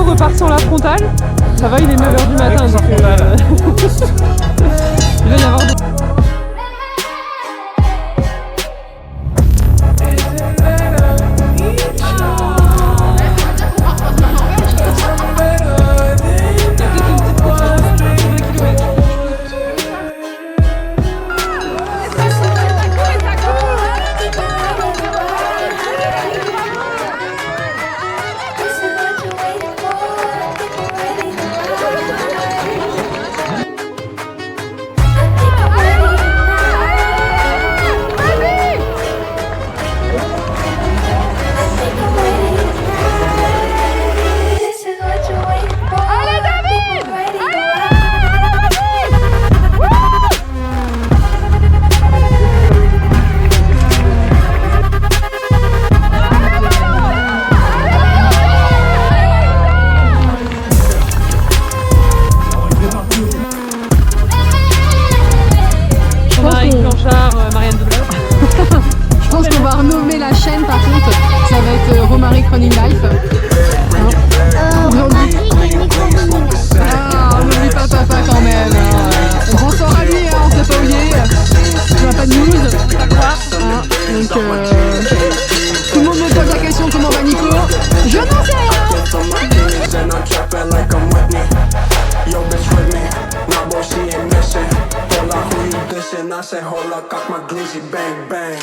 repart sans la frontale. Ça va, il est 9h du matin, donc il va y avoir des... Je pense qu'on va renommer la chaîne par contre, ça va être Romaric Running Life. On n'oublie pas papa quand même. On pense fort à lui, on s'est pas oublié. On n'a pas de news, pas quoi. Donc tout le monde me pose la question comment va Nico. Je n'en sais rien. I say hold up, cock my glizzy, bang bang.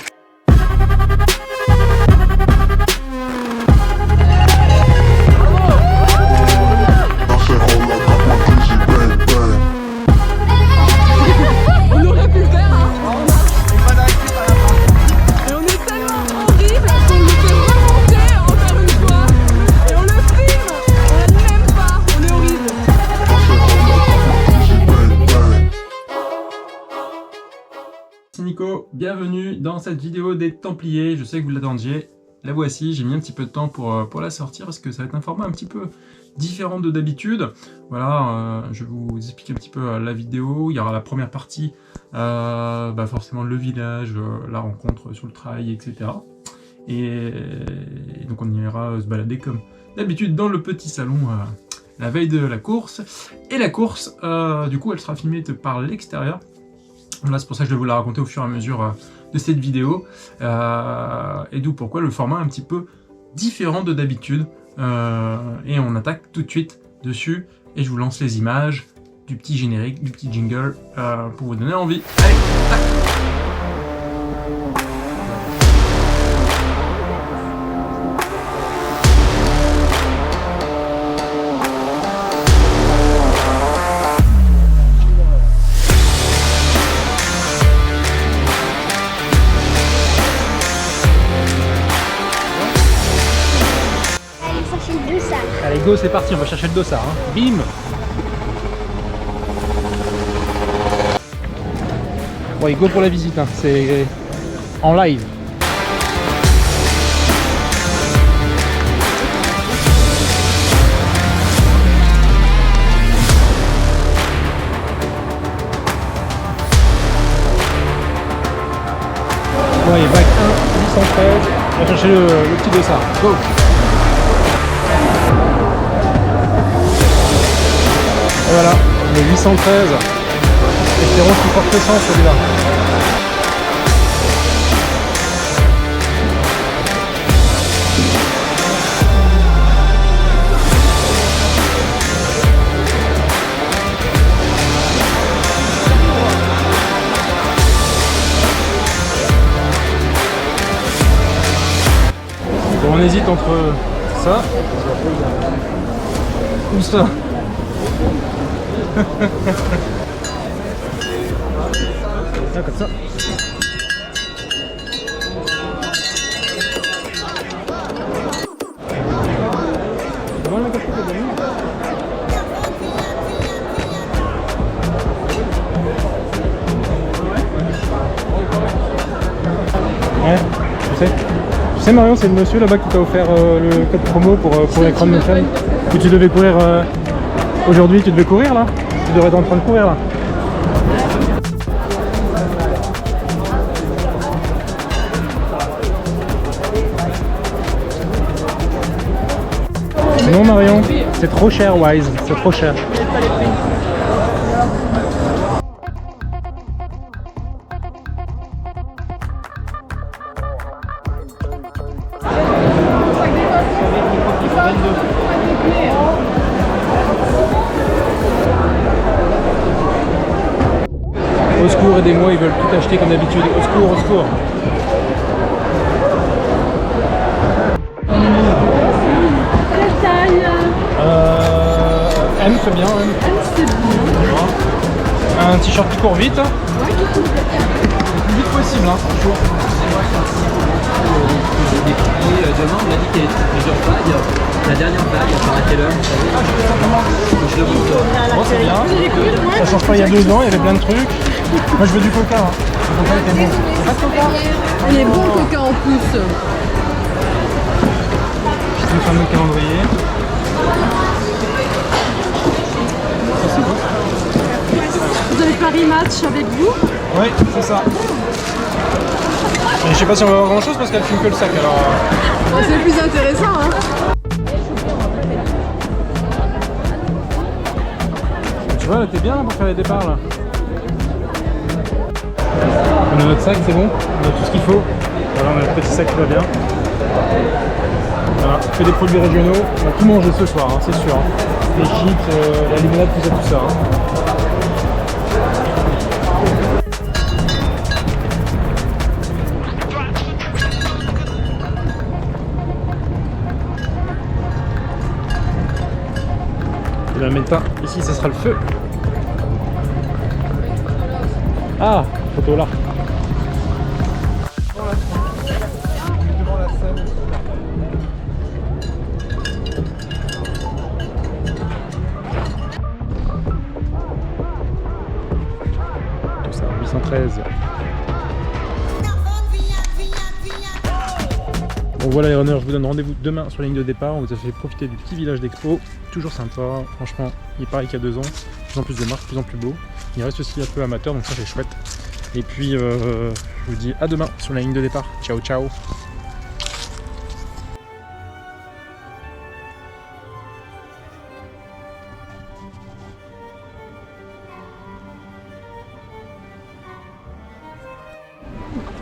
On aurait pu le faire, hein. Et on est tellement horrible qu'on le fait remonter encore une fois. Et on le filme. On l'aime même pas. On est horrible. C'est Nico, bienvenue dans cette vidéo des Templiers. Je sais que vous l'attendiez, la voici. J'ai mis un petit peu de temps pour la sortir parce que ça va être un format un petit peu différent de d'habitude. Voilà, je vais vous expliquer un petit peu la vidéo. Il y aura la première partie, forcément le village, la rencontre sur le trail, etc. Et donc on ira se balader comme d'habitude dans le petit salon la veille de la course. Et la course, du coup, elle sera filmée par l'extérieur. Là, c'est pour ça que je vais vous la raconter au fur et à mesure de cette vidéo. Et d'où pourquoi le format est un petit peu différent de d'habitude. Et on attaque tout de suite dessus. Et je vous lance les images du petit générique, du petit jingle pour vous donner envie. Allez, tac. Allez go, c'est parti, on va chercher le dossard, hein. Bim. Ouais, go pour la visite, hein. C'est en live. Ouais, bac 1, 813, on va chercher le petit dossard, go. Et voilà, le 813. Espérons qu'il porte le sens celui-là. Bon, on hésite entre ça ou ça. Ah, comme ça. Ouais, tu sais Marion, c'est le monsieur là-bas qui t'a offert le code promo pour courir Crown Mountain. Que tu devais courir aujourd'hui, tu devais courir là? Tu devrais être en train de courir là. Non Marion, C'est trop cher, Wise, c'est trop cher. Au secours, aidez-moi, ils veulent tout acheter comme d'habitude. Au secours, au secours. Quelle taille? M, c'est bien, M. C'est bien. Un t-shirt qui court vite. Ouais, qui court. Le plus vite possible, hein. Demain, on m'a dit qu'il y avait plusieurs vagues. La dernière vague, elle part à quelle heure? Je le montre. Bon, c'est bien. Ça change pas il y a 2 ans, il y avait plein de trucs. Moi, je veux du coca. Hein. Le coca était bon. Pas de coca. Il est bon le coca en plus. Petite fameux calendrier. Ça, c'est bon. Vous avez Paris Match avec vous? Oui, c'est ça. Et je sais pas si on va voir grand chose parce qu'elle fume que le sac alors. Bon, c'est plus intéressant, hein. Tu vois, là t'es bien là, pour faire les départs là. On a notre sac, c'est bon. On a tout ce qu'il faut. Voilà, on a le petit sac qui va bien. Voilà, on fait des produits régionaux. On va tout manger ce soir, hein, c'est sûr. Hein. Les chips, la limonade, tout ça, Hein. Et là maintenant, ici ça sera le feu. Ah, photo là. Tout ça, 813. Bon voilà les runners, je vous donne rendez-vous demain sur la ligne de départ. On vous a fait profiter du petit village d'expo, toujours sympa, franchement il est pareil qu'il y a 2 ans, de plus en plus de marques, de plus en plus beau. Il reste aussi un peu amateur donc ça c'est chouette. Et puis je vous dis à demain sur la ligne de départ. Ciao ciao.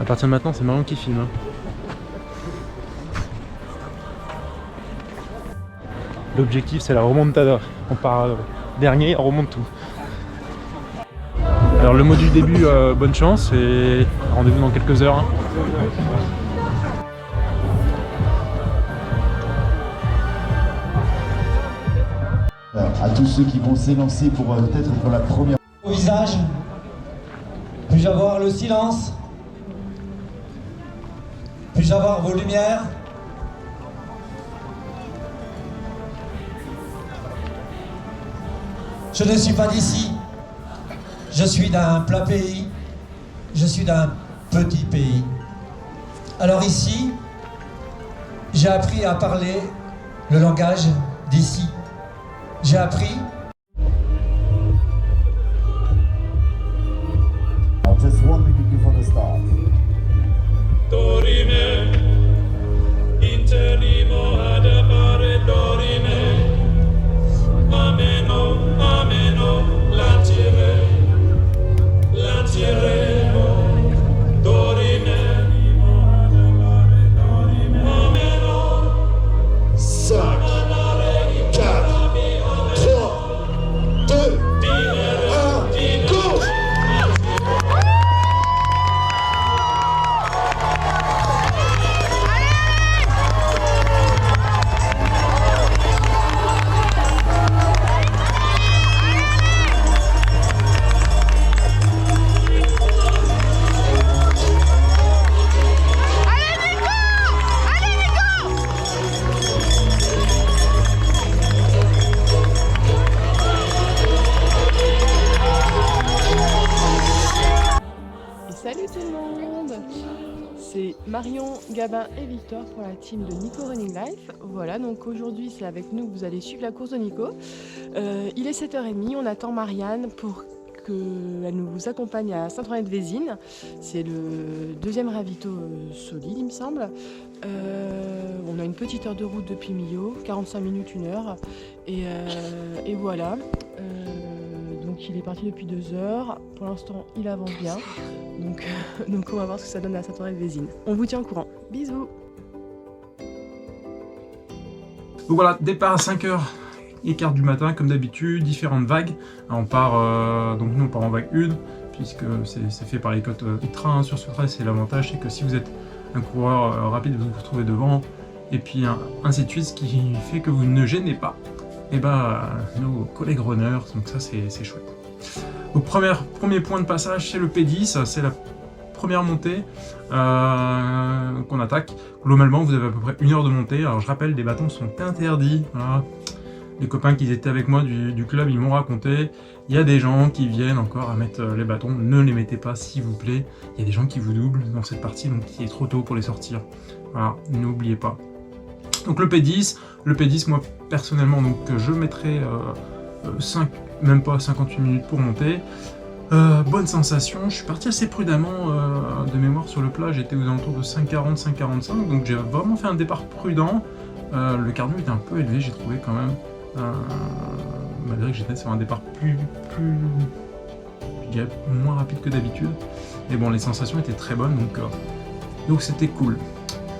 À partir de maintenant c'est Marion qui filme. Hein. L'objectif c'est la remontada. On part dernier, on remonte tout. Alors le mot du début, bonne chance et rendez-vous dans quelques heures. Hein. À tous ceux qui vont s'élancer pour peut-être pour la première Au visage, puis-je avoir le silence? Puis-je avoir vos lumières? Je ne suis pas d'ici, je suis d'un plat pays, je suis d'un petit pays. Alors ici, j'ai appris à parler le langage d'ici. J'ai appris. Just 1 minute before the start. Dorime, interimo ad appare dorime. Ameno, ameno, latiremo, dorime. Ameno, 5, 4, 3, 2, 1, go! Salut tout le monde, c'est Marion, Gabin et Victor pour la team de Nico Running Life. Voilà, donc aujourd'hui c'est avec nous que vous allez suivre la course de Nico. Il est 7h30, on attend Marianne pour qu'elle nous accompagne à Saint-Ouen-de-Vésine. C'est le deuxième ravito solide, il me semble. On a une petite heure de route depuis Millau, 45 minutes, 1 heure. Et voilà. Donc il est parti depuis 2 heures. Pour l'instant, il avance bien. Donc on va voir ce que ça donne à Saint-Ouen-de-Vésine. On vous tient au courant. Bisous. Donc voilà, départ à 5h15 du matin, comme d'habitude, différentes vagues. On part, donc nous on part en vague 1, puisque c'est fait par les cotes Ultra. Sur ce trail, c'est l'avantage, c'est que si vous êtes un coureur rapide, vous vous retrouvez devant, et puis ainsi de suite, ce qui fait que vous ne gênez pas nos collègues runners, donc ça c'est chouette. Donc premier point de passage, c'est le P10, c'est la première montée qu'on attaque. Globalement, vous avez à peu près 1 heure de montée. Alors je rappelle, les bâtons sont interdits. Voilà. Les copains qui étaient avec moi du club, ils m'ont raconté. Il y a des gens qui viennent encore à mettre les bâtons. Ne les mettez pas, s'il vous plaît. Il y a des gens qui vous doublent dans cette partie, donc il est trop tôt pour les sortir. Voilà, n'oubliez pas. Donc le P10, moi personnellement, donc je mettrai même pas 58 minutes pour monter. Bonne sensation, je suis parti assez prudemment de mémoire sur le plat, j'étais aux alentours de 5,40, 5,45, donc j'ai vraiment fait un départ prudent. Le cardio était un peu élevé, j'ai trouvé quand même, malgré que j'étais sur un départ moins rapide que d'habitude. Mais bon, les sensations étaient très bonnes, donc c'était cool.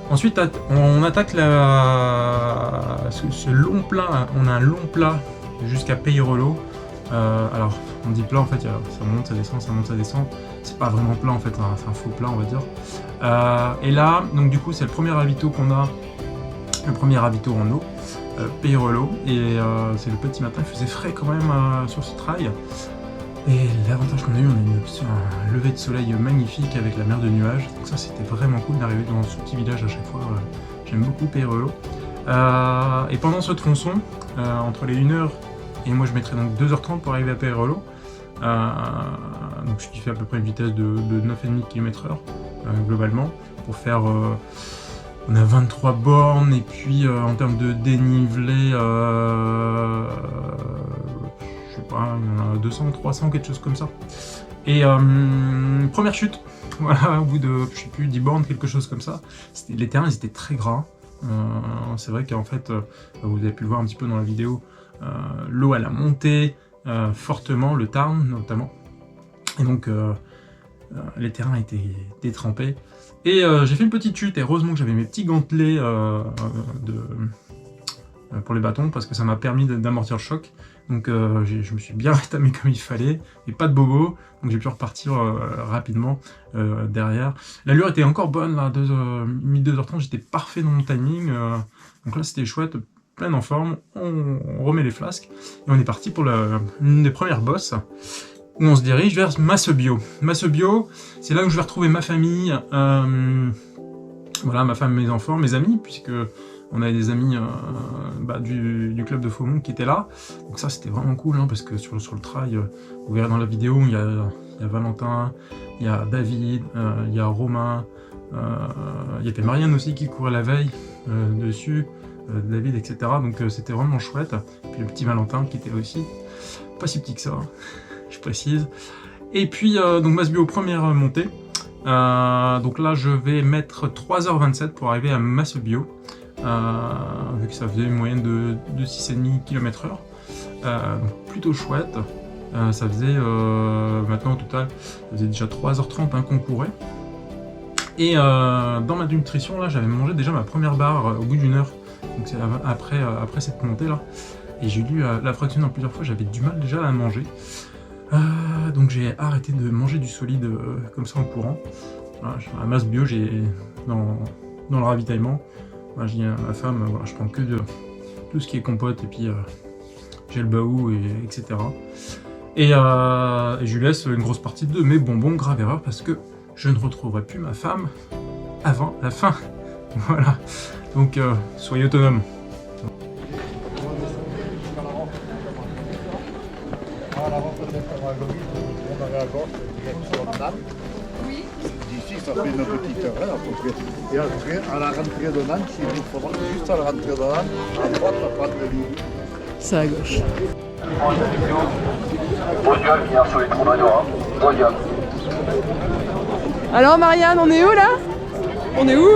Ensuite, on attaque ce long plat, on a un long plat jusqu'à Peyrelot. Alors, on dit plat, en fait, ça monte, ça descend, ça monte, ça descend. C'est pas vraiment plat, en fait, c'est un faux plat, on va dire. Et là, donc du coup, c'est le premier ravito qu'on a, le premier ravito en eau, Peyrelot. Et c'est le petit matin, il faisait frais quand même sur ce trail. Et l'avantage qu'on a eu, on a eu un lever de soleil magnifique avec la mer de nuages. Donc ça, c'était vraiment cool d'arriver dans ce petit village à chaque fois. J'aime beaucoup Peyrelot. Et pendant ce tronçon, entre les 1h et moi je mettrai donc 2h30 pour arriver à Peyrelot. Donc je fais à peu près une vitesse de 9,5 km/h globalement. Pour faire, on a 23 bornes et puis en termes de dénivelé, je sais pas, il y en a 200, 300, quelque chose comme ça. Et première chute, voilà, au bout de, je sais plus, 10 bornes, quelque chose comme ça. Les terrains, ils étaient très gras. C'est vrai qu'en fait, vous avez pu le voir un petit peu dans la vidéo, l'eau elle a monté fortement, le Tarn notamment. Et donc, les terrains étaient détrempés. Et j'ai fait une petite chute, et heureusement que j'avais mes petits gantelets pour les bâtons, parce que ça m'a permis d'amortir le choc. Donc je me suis bien rétamé comme il fallait, et pas de bobo, donc j'ai pu repartir rapidement derrière. L'allure était encore bonne, là, 2h30, j'étais parfait dans mon timing, donc là c'était chouette, plein en forme, on remet les flasques, et on est parti pour une des premières bosses, où on se dirige vers Massebio. Massebio, c'est là où je vais retrouver ma famille, voilà, ma femme, mes enfants, mes amis, puisque on avait des amis du club de Faumont qui étaient là, donc ça c'était vraiment cool, hein, parce que sur le trail, vous verrez dans la vidéo, il y a Valentin, il y a David, il y a Romain, il y avait Marianne aussi qui courait la veille dessus, David, etc. Donc c'était vraiment chouette. Puis le petit Valentin qui était aussi pas si petit que ça, hein, je précise. Et puis donc Massebio, première montée. Donc là je vais mettre 3h27 pour arriver à Massebio. Vu que ça faisait une moyenne de 6,5 km/h, donc plutôt chouette. Ça faisait maintenant au total, ça faisait déjà 3h30 hein, qu'on courait. Et dans ma nutrition là, j'avais mangé déjà ma première barre au bout d'1 heure, donc c'est après cette montée là. Et j'ai dû la fractionner en plusieurs fois, j'avais du mal déjà à la manger. Donc j'ai arrêté de manger du solide comme ça en courant. Voilà, à Massebio, j'ai dans le ravitaillement. Moi, je dis à ma femme, voilà, je prends que de tout ce qui est compote, et puis j'ai le baou, etc. Et je lui laisse une grosse partie de mes bonbons, grave erreur, parce que je ne retrouverai plus ma femme avant la fin. Voilà, donc soyez autonomes. Oui. D'ici, ça fait une petite heure à peu près. Et après, à la rentrée de Nantes, il faudra juste à la rentrée de Nantes, à droite, à droite de l'île. C'est à gauche. Alors Marianne, on est où là? On est où?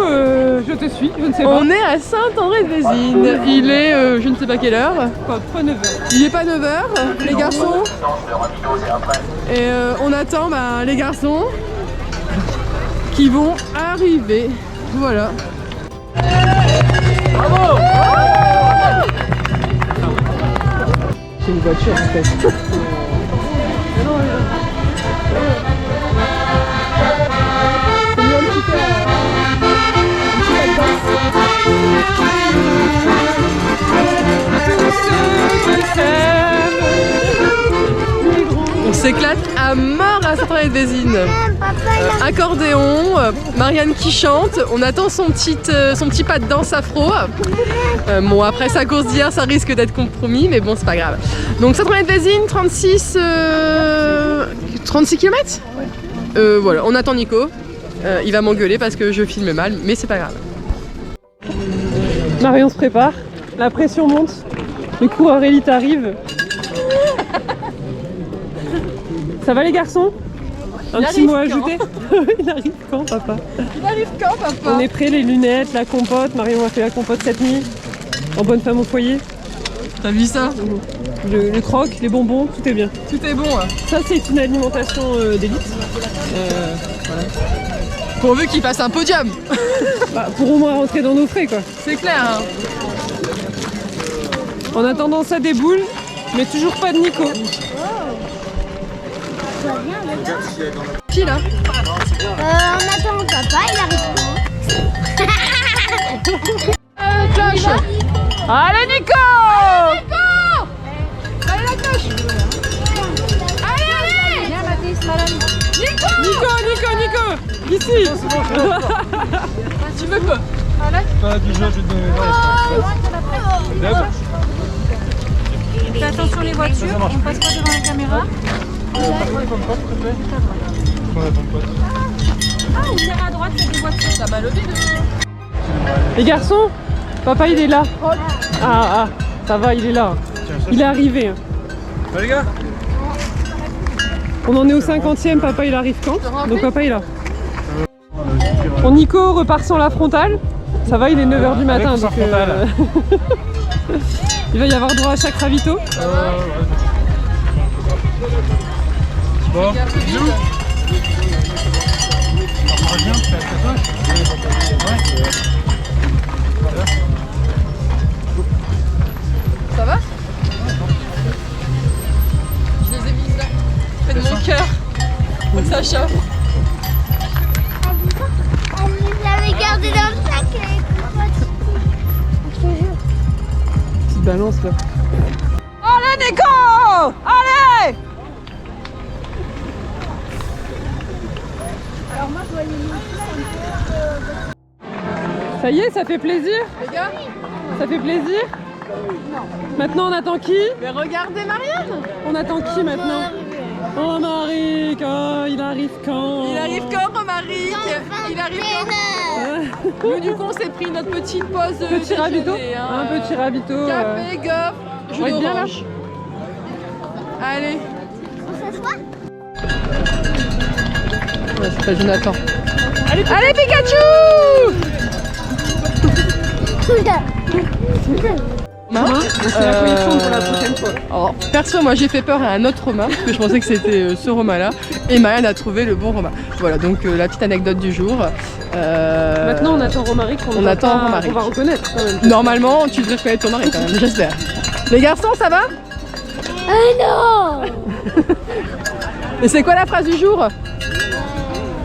Je te suis, je ne sais pas. On est à Saint-André-de-Vésine. Il est je ne sais pas quelle heure. Pas 9h. Il est pas 9h, les garçons. Et on attend les garçons qui vont arriver. Voilà. Bravo! C'est une voiture en fait. On s'éclate à mort à Saint-André-de-Vésine. Accordéon, Marianne qui chante, on attend son petit pas de danse afro. Bon après sa course d'hier ça risque d'être compromis mais bon c'est pas grave. Donc Saint-André-de-Vésine, 36 km. Voilà, on attend Nico. Il va m'engueuler parce que je filme mal mais c'est pas grave. Marion se prépare, la pression monte, le coureur élite arrive. Ça va les garçons? Un petit mot à ajouter? Il arrive quand papa? Il arrive quand papa? On est prêts, les lunettes, la compote. Marion a fait la compote cette nuit. En bonne femme au foyer. T'as vu ça? Le croque, les bonbons, tout est bien. Tout est bon. Ça c'est une alimentation d'élite. Voilà. Pourvu qu'il fasse un podium. Pour au moins rentrer dans nos frais quoi. C'est clair hein. En attendant ça déboule, mais toujours pas de Nico. Qui là? On attend papa, il arrive quand? Cloche. Allez Nico! Allez Nico! Allez la cloche! Allez allez! Viens Mathis, Nico! Ici! Tu veux quoi? Pas du jeu, je vais te donner Fais attention les voitures, on passe pas devant la caméra. Ah, on ira à droite, il y a des voitures. Ça m'a levé Les garçons, papa il est là. Ah, ça va, il est là. Il est arrivé. les gars? On en est au 50e, papa il arrive quand? Donc papa est là. Bon, Nico repart sans la frontale. Ça va, il est 9h du matin. Donc, il va y avoir droit à chaque ravito. Bon, bisous. Ça va? Je les ai mises là, près de mon cœur. Donc ça chauffe. Je l'avais gardé dans le sac. Petite balance là. Allez Nico! Allez! Ça y est, ça fait plaisir? Les gars? Ça fait plaisir? Maintenant on attend qui? Mais regardez Marianne! On attend qui maintenant? Oh Maric, oh, il arrive quand? Il arrive quand Romaric? Il arrive quand? Nous du coup on s'est pris notre petite pause Petit ravito? hein. Un petit ravito. Café, goff, jus On va être bien là? d'orange. Allez. On s'assoit? Ouais, c'est pas Jonathan. Allez Pikachu! C'est la collection pour la prochaine fois. Alors, perso, moi j'ai fait peur à un autre Roma, parce que je pensais que c'était ce Roma-là, et Marianne a trouvé le bon Roma. Voilà, donc la petite anecdote du jour. Maintenant on attend Romaric, on attend Romaric. On va reconnaître quand même. Normalement, tu devrais reconnaître ton mari quand même, j'espère. Les garçons, ça va? Ah non! Et c'est quoi la phrase du jour?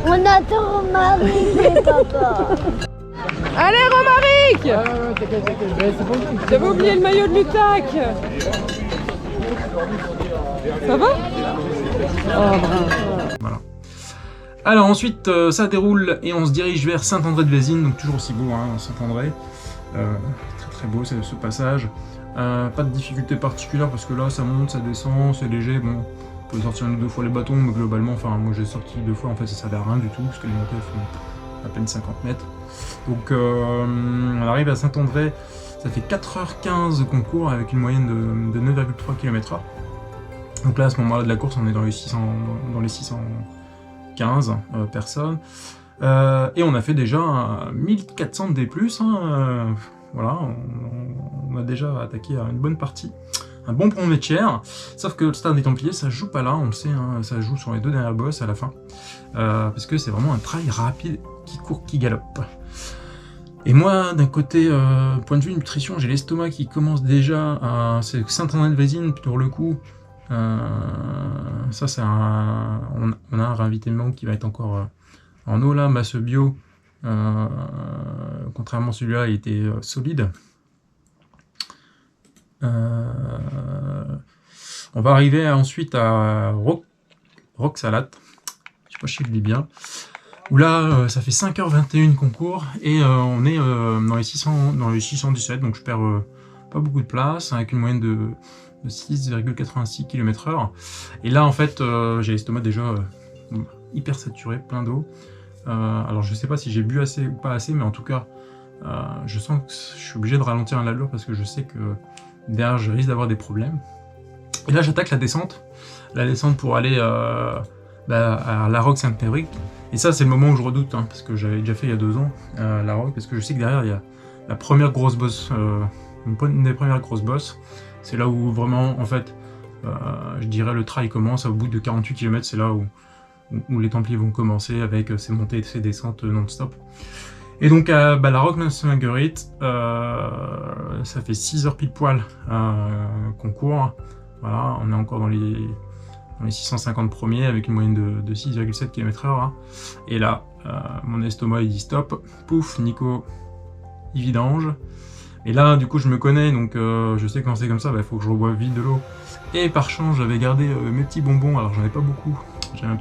On attend Romaric, papa. Allez Romaric! J'avais oublié le maillot de l'UTAC. Ça va? Oh bravo. Voilà. Alors ensuite ça déroule et on se dirige vers Saint-André-de-Vésine, donc toujours aussi beau hein, Saint-André. Très très beau ce passage. Pas de difficulté particulière parce que là ça monte, ça descend, c'est léger. Bon, on peut sortir une ou deux fois les bâtons, mais globalement, enfin moi j'ai sorti 2 fois, en fait ça servait à rien du tout parce que les montées font à peine 50 mètres. Donc on arrive à Saint-André Ça fait 4h15 de concours avec une moyenne de 9,3 km/h. Donc là, à ce moment-là de la course, on est dans les 615 personnes. Et on a fait déjà 1400 de D+. Voilà, on a déjà attaqué une bonne partie. Un bon premier tiers. Sauf que le Stade des Templiers, ça joue pas là, on le sait, hein, ça joue sur les 2 dernières bosses à la fin. Parce que c'est vraiment un trail rapide qui court, qui galope. Et moi, d'un côté, point de vue nutrition, j'ai l'estomac qui commence déjà à... C'est Saint-André-de-Vésine, pour le coup. Ça, c'est un... On a un ravitaillement qui va être encore en eau, là, masse bio. Contrairement à celui-là, il était solide. On va arriver ensuite à Rock Salade. Je sais pas si je le dis bien. Où là, ça fait 5h21 concours et on est dans les 617, donc je perds pas beaucoup de place, avec une moyenne de 6,86 km/h. Et là, en fait, j'ai l'estomac déjà hyper saturé, plein d'eau. Alors, je sais pas si j'ai bu assez ou pas assez, mais en tout cas, je sens que je suis obligé de ralentir l'allure parce que je sais que derrière, je risque d'avoir des problèmes. Et là, j'attaque la descente pour aller à la Roque Sainte-Pébrique. Et ça, c'est le moment où je redoute, hein, parce que j'avais déjà fait il y a 2 ans la Roque, parce que je sais que derrière, il y a la première grosse bosse, une des premières grosses bosses. C'est là où vraiment, en fait, je dirais le trail commence. Au bout de 48 km, c'est là où les Templiers vont commencer avec ces montées et ces descentes non-stop. Et donc, la Roque Sainte-Marguerite, ça fait 6 heures pile poil concours. Voilà, on est encore dans les 650 premiers avec une moyenne de 6,7 km/h. Hein. Et là, mon estomac il dit stop, pouf, Nico, il vidange. Et là, du coup, je me connais, donc je sais quand c'est comme ça, il faut que je reboive vite de l'eau. Et par chance, j'avais gardé mes petits bonbons, alors j'en ai pas beaucoup. J'avais mon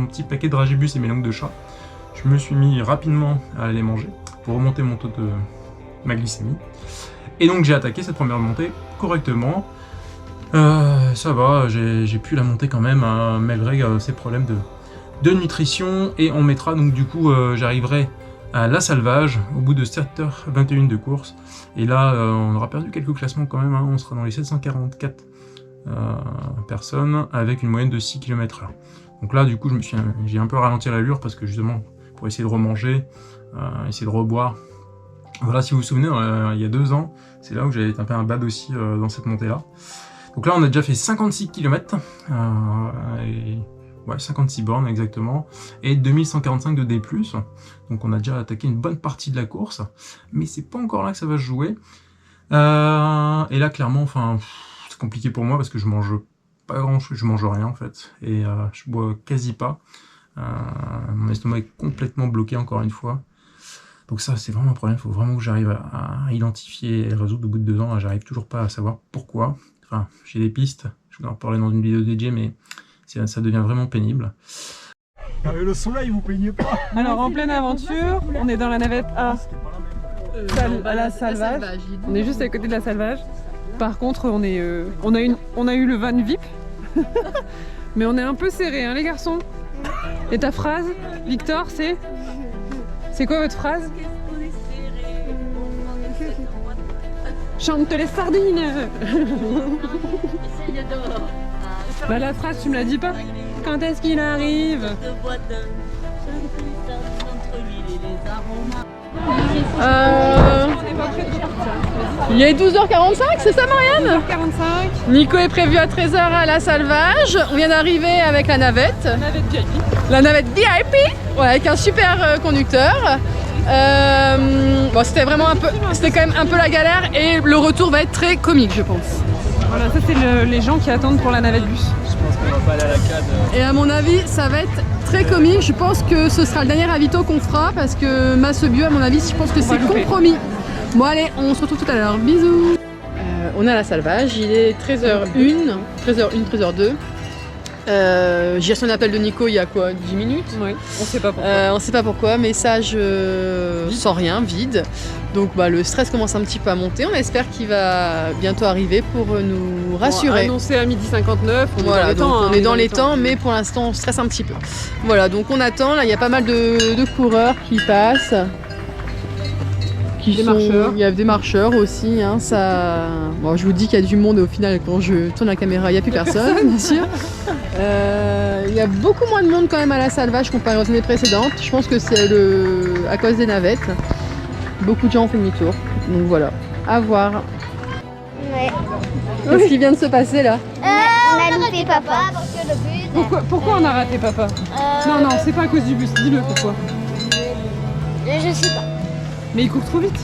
petit paquet de Dragibus et mes langues de chat. Je me suis mis rapidement à les manger pour remonter mon taux de ma glycémie. Et donc j'ai attaqué cette première montée correctement. Ça va, j'ai pu la monter quand même, malgré ces problèmes de nutrition. Et on mettra donc du coup, j'arriverai à La Salvage au bout de 7h21 de course. Et là, on aura perdu quelques classements quand même, hein, on sera dans les 744 personnes avec une moyenne de 6 km/h. Donc là, du coup, j'ai un peu ralenti l'allure parce que justement, pour essayer de remanger, essayer de reboire. Voilà, si vous vous souvenez, il y a 2 ans, c'est là où j'avais tapé un bad aussi dans cette montée-là. Donc là, on a déjà fait 56 km, ouais, 56 bornes exactement, et 2145 de D+. Donc on a déjà attaqué une bonne partie de la course, mais c'est pas encore là que ça va se jouer. Et là, clairement, enfin, c'est compliqué pour moi parce que je mange pas grand-chose, je mange rien en fait, et je bois quasi pas. Mon estomac est complètement bloqué encore une fois. Donc ça, c'est vraiment un problème, il faut vraiment que j'arrive à identifier et résoudre au bout de 2 ans. J'arrive toujours pas à savoir pourquoi. Enfin, j'ai des pistes, je vais en reparler dans une vidéo dédiée, mais ça devient vraiment pénible. Le soleil, vous peignez pas. Alors, en pleine aventure, on est dans la navette à la Salvage. On est juste à côté de la Salvage. Par contre, on a eu le van VIP, mais on est un peu serré, hein, les garçons. Et ta phrase, Victor, c'est quoi votre phrase? Chante les sardines. Bah la phrase, tu me la dis pas? Quand est-ce qu'il arrive? Il est 12h45, c'est ça Marianne? 12h45. Nico est prévu à 13h à la Salvage. On vient d'arriver avec la navette. La navette VIP. La navette VIP, ouais, avec un super conducteur. Bon, c'était quand même un peu la galère et le retour va être très comique, je pense. Voilà, ça c'est les gens qui attendent pour la navette bus. Je pense qu'on va pas aller à la CAD. Et à mon avis, ça va être très comique. Je pense que ce sera le dernier ravito qu'on fera parce que masse bio, à mon avis, je pense que c'est compromis. Bon allez, on se retrouve tout à l'heure. Bisous. On est à la Salvage, il est 13h01, 13h02. J'ai reçu un appel de Nico il y a quoi, 10 minutes? Oui, on sait pas pourquoi. On sait pas pourquoi, message sans rien, vide. Donc bah, le stress commence un petit peu à monter. On espère qu'il va bientôt arriver pour nous rassurer. Annoncé à 12h59, voilà, on est dans les temps, mais pour l'instant on stresse un petit peu. Voilà, donc on attend, là il y a pas mal de coureurs qui passent, Des marcheurs. Il y a des marcheurs aussi. Hein, ça... bon, je vous dis qu'il y a du monde et au final, quand je tourne la caméra, il n'y a plus personne, bien sûr. Il y a beaucoup moins de monde quand même à la Salvage comparé aux années précédentes. Je pense que c'est à cause des navettes. Beaucoup de gens ont fait demi-tour. Donc voilà, à voir. Ouais. Qu'est-ce qui vient de se passer là? On a loupé papa. Pourquoi on a raté papa? Non, c'est pas à cause du bus, dis-le pourquoi. Je sais pas. Mais il court trop vite.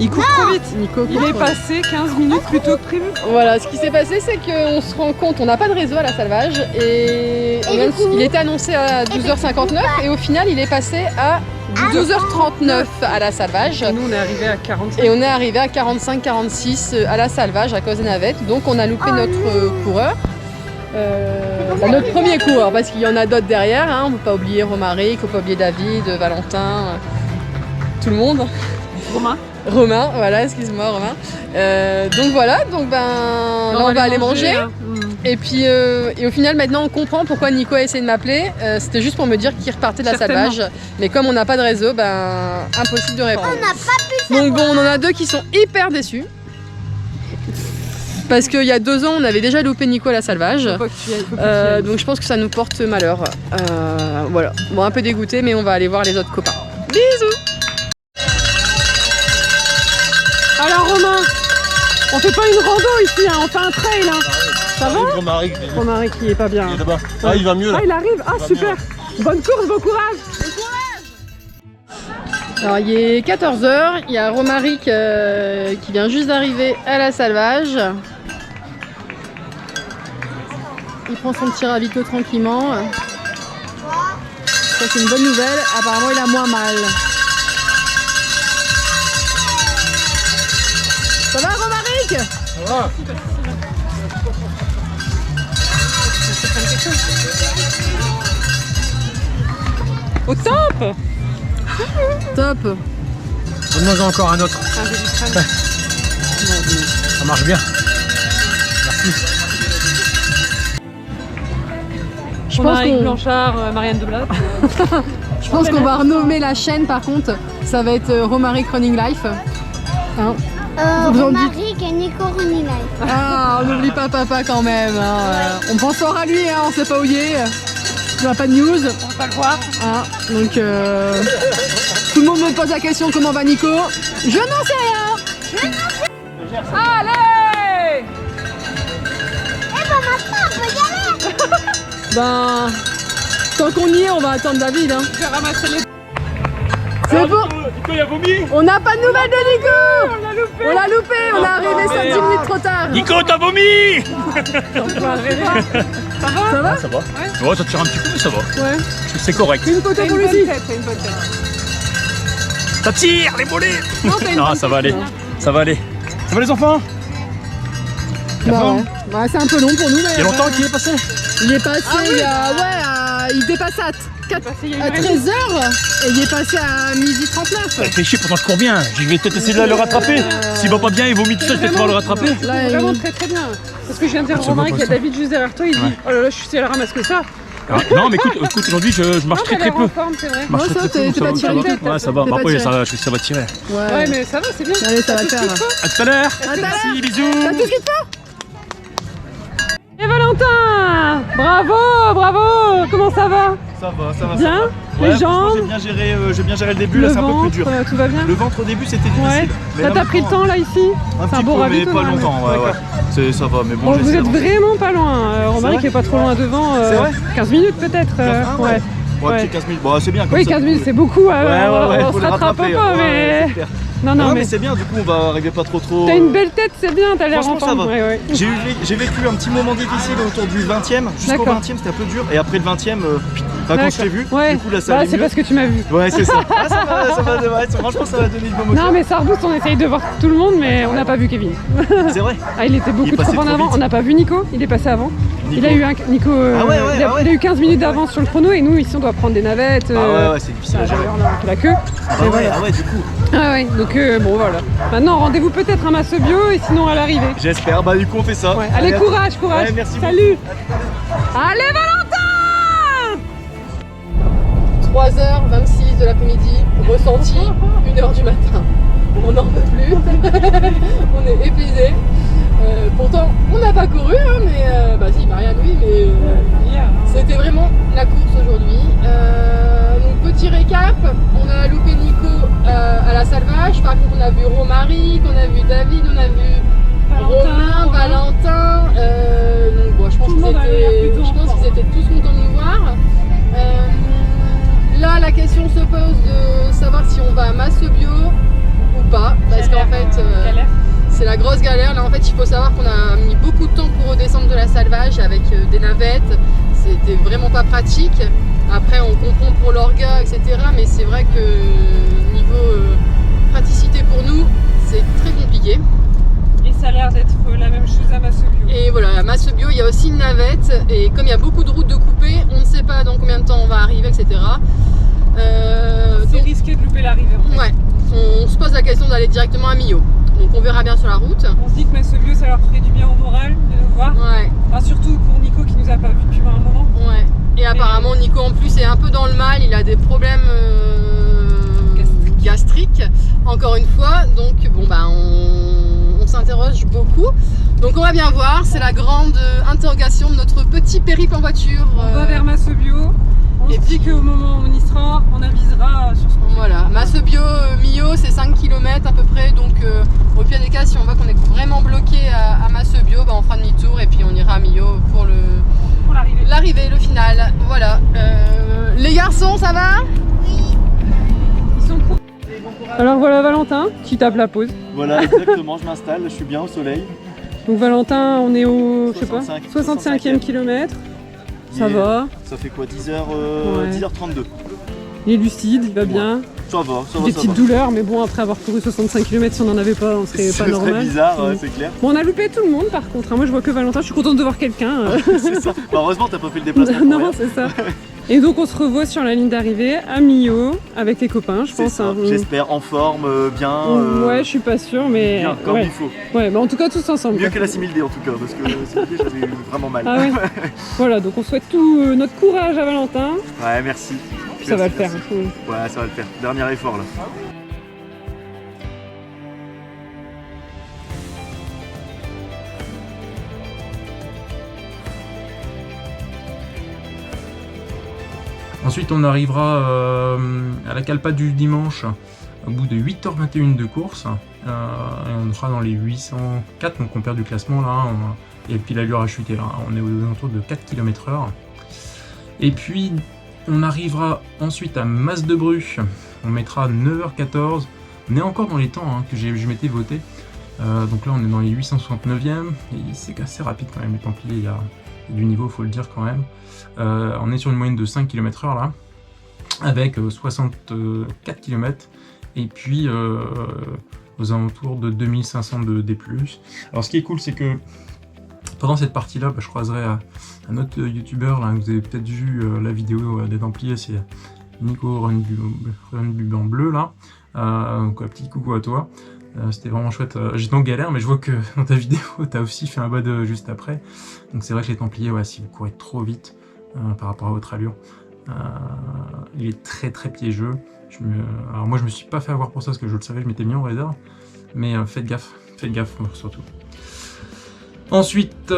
Il court trop vite. Nico, il est passé 15 minutes plus tôt que prévu. Voilà, ce qui s'est passé, c'est qu'on se rend compte, on n'a pas de réseau à la Salvage et il était annoncé à 12h59 et au final, il est passé à 12h39 à la Salvage. Et nous, on est arrivé à 45. Et on est arrivé à 45-46 à la Salvage à cause des navettes. Donc, on a loupé notre coureur. Notre premier coureur, parce qu'il y en a d'autres derrière. Hein. On ne peut pas oublier Romaric, on ne peut pas oublier David, Valentin, tout le monde. Romain, voilà, excuse-moi Romain. Donc voilà, donc là on va aller manger. Et puis et au final maintenant on comprend pourquoi Nico a essayé de m'appeler. C'était juste pour me dire qu'il repartait de la Salvage. Mais comme on n'a pas de réseau, impossible de répondre. On n'a pas pu savoir. Donc bon, on en a deux qui sont hyper déçus. Parce qu'il y a 2 ans, on avait déjà loupé Nico à la Salvage. Donc je pense que ça nous porte malheur. Voilà, bon, un peu dégoûté, mais on va aller voir les autres copains. Bisous! Alors Romain, on fait pas une rando ici, hein, on fait un trail. Hein. Ça va? Romaric il est pas bien. Il est là-bas. Ah, il va mieux là. Ah, il arrive. Ah, super. Bonne course, bon courage. Alors il est 14h, il y a Romaric qui vient juste d'arriver à la Salvage. Il prend son petit ravito tranquillement. Ça c'est une bonne nouvelle, apparemment il a moins mal. Ça va Romaric? Ça va. Au top. Top. Donne-moi encore un autre. Ouais. Ça marche bien. Merci. Je pense qu'on Blanchard, Marianne Deblat. Je pense qu'on va renommer la chaîne par contre. Ça va être Romaric Running Life. Hein? Romaric et Nico Running Life. Ah, on n'oublie pas papa quand même. Hein. On pense fort à lui, hein, on sait pas où il est. Il n'y a pas de news. On va pas le voir. Hein, donc tout le monde me pose la question comment va Nico. Je n'en sais rien. Allez! Eh ben maintenant on peut y aller. Tant qu'on y est, on va attendre David. Hein. Je vais ramasser les... C'est bon. Nico, il a vomi. On n'a pas de nouvelles de Nico. On l'a loupé. On est arrivé 5 minutes trop tard. Nico, t'as vomi. Ça va? Ça va. Ouais, ça tire un petit peu, mais ça va. Ouais. C'est correct. Une photo pour lui. Ça tire, les mollets. Non, ça va aller. Ça va aller. Ça va les enfants? Ouais, c'est un peu long pour nous. Il y a longtemps qu'il est passé? Il est passé il dépasse à 13h et il est passé à 12h39. Fais chier, pourtant je cours bien. Je vais peut-être essayer de le rattraper. S'il va pas bien, il vomit tout seul, je vais pouvoir le rattraper. Là, vraiment très bien. Parce que je viens de dire à Romaric qu'il y a David juste derrière toi, il dit oh là là, je suis si elle ramasse que ça. Non, mais écoute aujourd'hui je marche très peu. C'est vrai. Non, ça, t'es pas tiré. Ouais, ça va. Après, ça va tirer. Ouais, mais ça va, c'est bien. Allez, ça va le faire là. A tout à l'heure. Merci, bisous. T'as tout ce qu'il te faut? Et Valentin! Bravo! Comment ça va? Ça va. Bien? Ouais, les jambes? J'ai bien géré le début, là c'est un peu plus dur. Tout va bien? Le ventre au début c'était difficile. Ouais. Mais Là là, t'as pris le temps là ici? Un C'est un petit beau peu, mais ravito. pas longtemps, ouais. Ça va, mais bon, Vous êtes vraiment pas loin. Romaric est pas trop loin devant. C'est vrai 15 minutes peut-être. Ouais, petit 15 minutes, bon, c'est bien comme oui, ça. 15 minutes c'est beaucoup. On faut se le rattrape rattraper, pas, mais. c'est clair. Non, mais c'est bien, du coup on va arriver pas trop. T'as une belle tête, c'est bien, t'as l'air en Franchement, ça forme. va. J'ai vécu un petit moment difficile autour du 20e. Jusqu'au 20e c'était un peu dur. Et après le 20e, quand je t'ai vu, du coup là ça allait c'est mieux. parce que tu m'as vu. Ouais, c'est ça. Franchement ça va donner une bonne motivation. Non, mais ça rebooste, on essaye de voir tout le monde, mais on n'a pas vu Kevin. C'est vrai. Ah, il était beaucoup trop en avant. On n'a pas vu Nico, il est passé avant. Il a eu il a eu 15 minutes d'avance sur le chrono et nous ici on doit prendre des navettes. Ouais, c'est difficile à gérer. On a un peu la queue. Ah ouais, du coup. Ah ouais, donc bon voilà. Maintenant rendez-vous peut-être à Masse Bio et sinon à l'arrivée. J'espère, du coup on fait ça. Ouais. Allez, courage. Ouais, merci beaucoup. Salut. Allez Valentin. 3h26 de l'après-midi, ressenti 1h du matin. on n'en peut plus, on est épuisé. Pourtant, on n'a pas couru, hein, mais bah si, Marianne oui, mais c'était vraiment la course aujourd'hui. Donc petit récap, on a loupé Nico à la Salvage, par contre on a vu Romaric, on a vu David, on a vu Romain, Valentin, donc bon, je pense qu'ils étaient tous contents de nous voir. Là la question se pose de savoir si on va à Massebio ou pas, parce qu'en fait c'est la grosse galère. Là en fait il faut savoir qu'on a mis beaucoup de temps pour redescendre de la Salvage avec des navettes, c'était vraiment pas pratique. Après on comprend pour l'orga etc, mais c'est vrai que niveau praticité pour nous c'est très compliqué. Et ça a l'air d'être la même chose à Massebio. Et voilà, à Massebio il y a aussi une navette et comme il y a beaucoup de routes de coupées, on ne sait pas dans combien de temps on va arriver etc. C'est risqué de louper l'arrivée en fait. Ouais, on se pose la question d'aller directement à Millau. Donc on verra bien sur la route. On se dit que Massebio ça leur ferait du bien au moral de nous voir. Ouais. Enfin, surtout pour Nico qui nous a pas vu depuis un moment. Ouais. Et apparemment Nico en plus est un peu dans le mal, il a des problèmes gastriques encore une fois. Donc bon bah on s'interroge beaucoup. Donc on va bien voir, c'est la grande interrogation de notre petit périple en voiture. On va vers Massebio. On se dit qu'au moment où on y sera, on avisera sur ce qu'on fait. Voilà, Massebio, Millau c'est 5 km à peu près, donc au pire des cas si on voit qu'on est vraiment bloqué à Massebio, bah, on fera demi-tour et puis on ira à Millau pour l'arrivée, le final. Voilà. Les garçons, ça va? Oui. Ils sont cool. Alors voilà Valentin, qui tape la pause. Voilà, exactement, je m'installe, je suis bien au soleil. Donc Valentin, on est au 65e 65e kilomètre. Ça va. Ça fait quoi, 10h32. Il est lucide, il va bien. Ça va, ça va. Des petites douleurs, mais bon, après avoir couru 65 km, si on n'en avait pas, on serait pas normal. C'est bizarre, c'est clair. Bon, on a loupé tout le monde par contre. Moi, je vois que Valentin, je suis contente de voir quelqu'un. C'est ça. Bah, heureusement, t'as pas fait le déplacement. Non, c'est ça. Et donc, on se revoit sur la ligne d'arrivée à Millau avec les copains, je pense. Hein. J'espère en forme, bien. Ouais, je suis pas sûre, mais. Bien, comme il faut. Ouais, mais en tout cas, tous ensemble. Mieux que la 6000D en tout cas, parce que la 6000D, j'avais eu vraiment mal. Ah ouais. Voilà, donc on souhaite tout notre courage à Valentin. Ouais, merci. Ça va le faire. Ouais, ça va le faire. Dernier effort là. Ensuite, on arrivera à la Calpa du dimanche au bout de 8h21 de course. Et on sera dans les 804, donc on perd du classement là. Et puis l'allure a chuté là. On est aux alentours de 4 km/h. Et puis, on arrivera ensuite à Mas-de-Bru. On mettra 9h14. On est encore dans les temps hein, que je m'étais voté. Donc là, on est dans les 869e. Et c'est assez rapide quand même, les Templiers. Il y a du niveau, faut le dire quand même. On est sur une moyenne de 5 km/h là, avec 64 km, et puis aux alentours de 2500 de D+. Alors ce qui est cool, c'est que pendant cette partie-là, bah, je croiserai un autre youtubeur, là, vous avez peut-être vu la vidéo des Templiers, c'est Nico Run du Blanc Bleu, là. Donc un petit coucou à toi. C'était vraiment chouette. J'étais en galère, mais je vois que dans ta vidéo, tu as aussi fait un bad juste après. Donc c'est vrai que les Templiers, ouais, si vous courez trop vite par rapport à votre allure, il est très très piégeux. Alors moi, je me suis pas fait avoir pour ça, parce que je le savais, je m'étais mis en réserve. Mais faites gaffe surtout. Ensuite,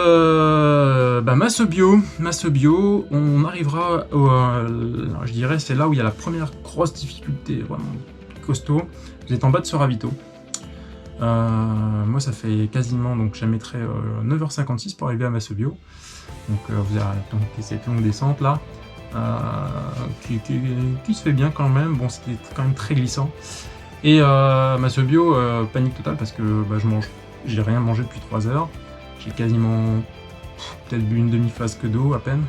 Massebio, on arrivera, je dirais, c'est là où il y a la première grosse difficulté, vraiment costaud. Vous êtes en bas de ce ravito. Moi ça fait quasiment, donc je mettrai 9h56 pour arriver à Massebio. Donc vous avez cette longue descente là, qui se fait bien quand même. Bon, c'était quand même très glissant. Et Massebio, panique totale parce que j'ai rien mangé depuis 3 heures. J'ai quasiment peut-être bu une demi-flasque d'eau à peine,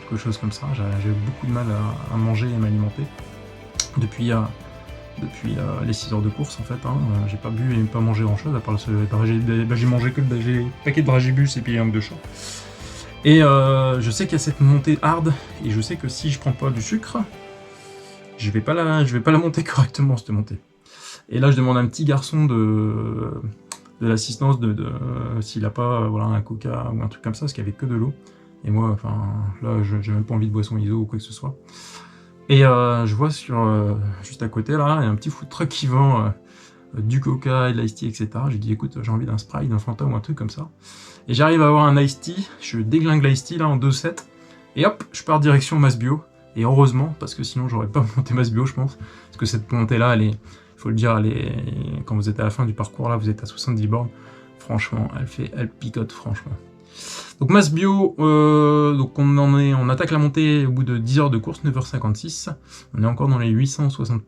quelque chose comme ça. J'ai eu beaucoup de mal à manger et m'alimenter depuis les 6 heures de course en fait. Hein. J'ai pas bu et pas mangé grand chose à part j'ai mangé que le paquet de dragibus et puis un de chat. Et je sais qu'il y a cette montée hard, et je sais que si je prends pas du sucre, je vais pas la monter correctement cette montée. Et là je demande à un petit garçon de l'assistance s'il a pas un coca ou un truc comme ça, parce qu'il y avait que de l'eau. Et moi, enfin là j'ai même pas envie de boisson ISO ou quoi que ce soit. Et je vois juste à côté là, il y a un petit food truck qui vend du coca et de l'ice tea, etc. J'ai dit écoute, j'ai envie d'un Sprite, d'un Fanta ou un truc comme ça. Et j'arrive à avoir un ice tea, je déglingue l'ice tea là en 2-7, et hop, je pars direction Masbio. Et heureusement, parce que sinon j'aurais pas monté Masbio, je pense. Parce que cette montée là, elle est, faut le dire, elle est, quand vous êtes à la fin du parcours là, vous êtes à 70 bornes. Franchement, elle picote franchement. Donc Masbio, donc on attaque la montée au bout de 10 heures de course, 9h56. On est encore dans les 860e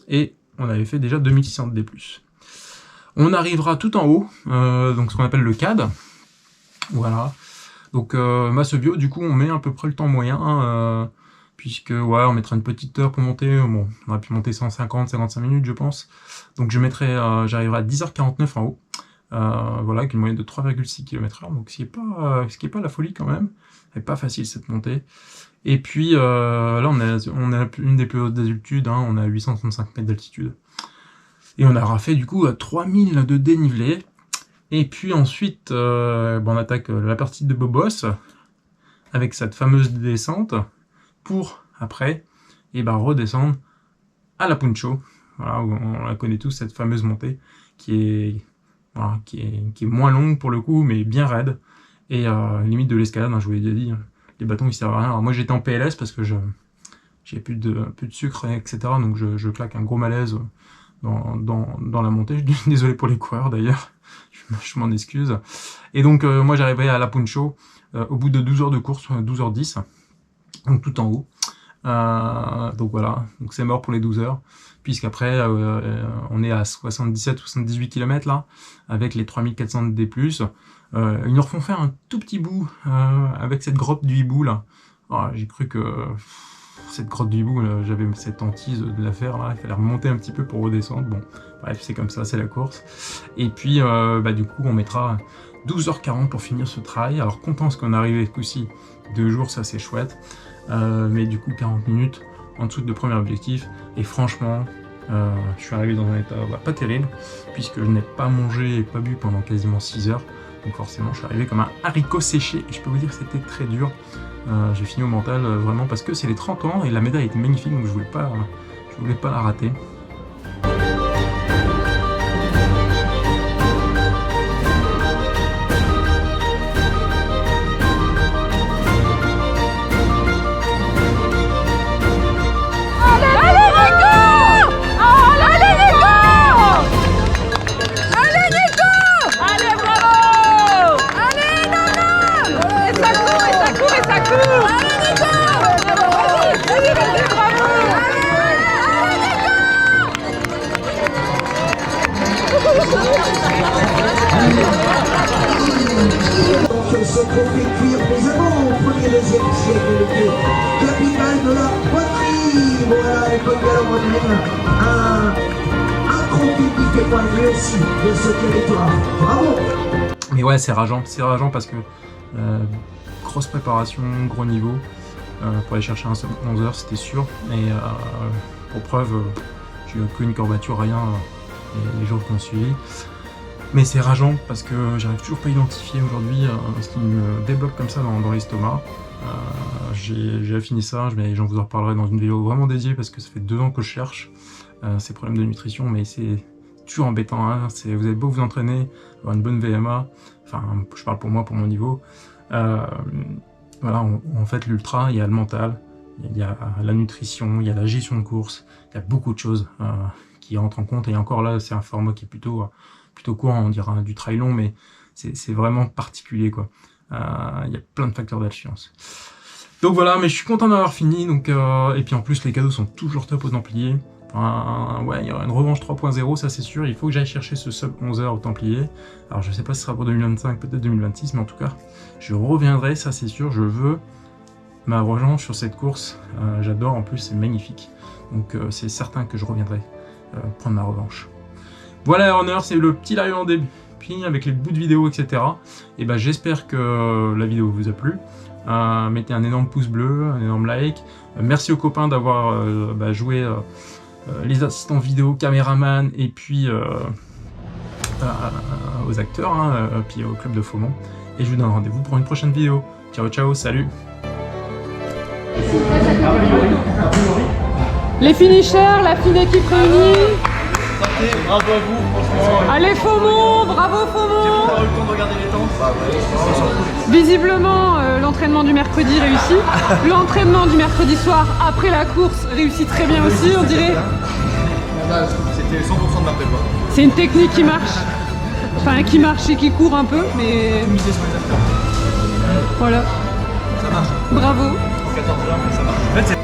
et on avait fait déjà 2600 D+. On arrivera tout en haut, donc ce qu'on appelle le CAD. Voilà. Donc Masbio, du coup, on met à peu près le temps moyen, puisque ouais, on mettra une petite heure pour monter. Bon, on aurait pu monter 150-55 minutes, je pense. Donc je mettrai, j'arriverai à 10h49 en haut. Voilà, avec une moyenne de 3,6 km/h, donc ce qui est pas la folie quand même. C'est pas facile cette montée. Et puis là, on a une des plus hautes d'altitude, hein, on a 835 mètres d'altitude. Et on aura fait du coup 3000 de dénivelé. Et puis ensuite, on attaque la partie de Bobos avec cette fameuse descente pour après redescendre à la Puncho. Voilà, on la connaît tous, cette fameuse montée qui est moins longue pour le coup, mais bien raide. Et limite de l'escalade, hein, je vous l'ai déjà dit, les bâtons ils servent à rien. Alors moi j'étais en PLS parce que j'ai plus de sucre, etc. Donc je claque un gros malaise dans la montée. Je suis désolé pour les coureurs d'ailleurs, je m'en excuse. Et donc moi j'arriverai à la Puncho au bout de 12 heures de course, 12h10, donc tout en haut. Donc voilà, donc c'est mort pour les 12 heures, puisqu'après on est à 77-78 km là, avec les 3400 de D+. Ils nous refont faire un tout petit bout avec cette grotte du hibou là. J'ai cru que cette grotte du hibou, j'avais cette hantise de la faire là, il fallait remonter un petit peu pour redescendre. Bon, bref, c'est comme ça, c'est la course. Et puis du coup on mettra 12h40 pour finir ce trail. Alors content parce qu'on est arrivé ce coup-ci 2 jours, ça c'est chouette. Mais du coup 40 minutes en dessous de premier objectif, et franchement je suis arrivé dans un état pas terrible, puisque je n'ai pas mangé et pas bu pendant quasiment 6 heures, donc forcément je suis arrivé comme un haricot séché, et je peux vous dire que c'était très dur. J'ai fini au mental vraiment parce que c'est les 30 ans et la médaille était magnifique, donc je voulais pas la rater. Ce trophée cuir pesamment au 1er, 2e siècle de pied, capitale de la poterie. Voilà, les bonnes galopes, un trophée qui fait parler aussi de ce territoire. Bravo. Mais ouais, c'est rageant parce que grosse préparation, gros niveau, pour aller chercher un sub 11 heures, c'était sûr. Et pour preuve, j'ai eu qu'une courbature, rien, les jours qui ont suivi. Mais c'est rageant parce que j'arrive toujours pas à identifier aujourd'hui ce qui me débloque comme ça dans l'estomac. J'ai affiné ça, j'en vous en reparlerai dans une vidéo vraiment dédiée parce que ça fait 2 ans que je cherche ces problèmes de nutrition, mais c'est toujours embêtant. Hein. Vous avez beau vous entraîner, avoir une bonne VMA, enfin je parle pour moi, pour mon niveau. Voilà, en fait l'ultra, il y a le mental, il y a la nutrition, il y a la gestion de course, il y a beaucoup de choses qui entrent en compte, et encore là c'est un format qui est plutôt court, on dira du trail long, mais c'est vraiment particulier quoi. Il y a plein de facteurs d'influence. Donc voilà, mais je suis content d'avoir fini, donc et puis en plus les cadeaux sont toujours top aux Templiers. Ouais, il y aura une revanche 3.0, ça c'est sûr, il faut que j'aille chercher ce sub 11 heures aux Templiers. Alors je sais pas si ce sera pour 2025, peut-être 2026, mais en tout cas, je reviendrai, ça c'est sûr, je veux ma revanche sur cette course. J'adore, en plus c'est magnifique, donc c'est certain que je reviendrai prendre ma revanche. Voilà, Runner, c'est le petit live en début, puis avec les bouts de vidéo, etc. Et ben j'espère que la vidéo vous a plu. Mettez un énorme pouce bleu, un énorme like. Merci aux copains d'avoir joué les assistants vidéo, caméraman, et puis aux acteurs, puis au club de Faumont. Et je vous donne rendez-vous pour une prochaine vidéo. Ciao, ciao, salut. Les finishers, la fine équipe réunie. Santé, bravo à vous, franchement. Allez Faumont, bravo Faumont. J'ai pas eu le temps de regarder les temps. Visiblement, l'entraînement du mercredi réussi. L'entraînement du mercredi soir après la course réussit très bien aussi, on dirait. C'était 100% de ma prépa. C'est une technique qui marche. Enfin, qui marche et qui court un peu, mais... Tout miser sur les acteurs. Voilà. Ça marche. Bravo. En 14 heures, mais ça marche. En fait,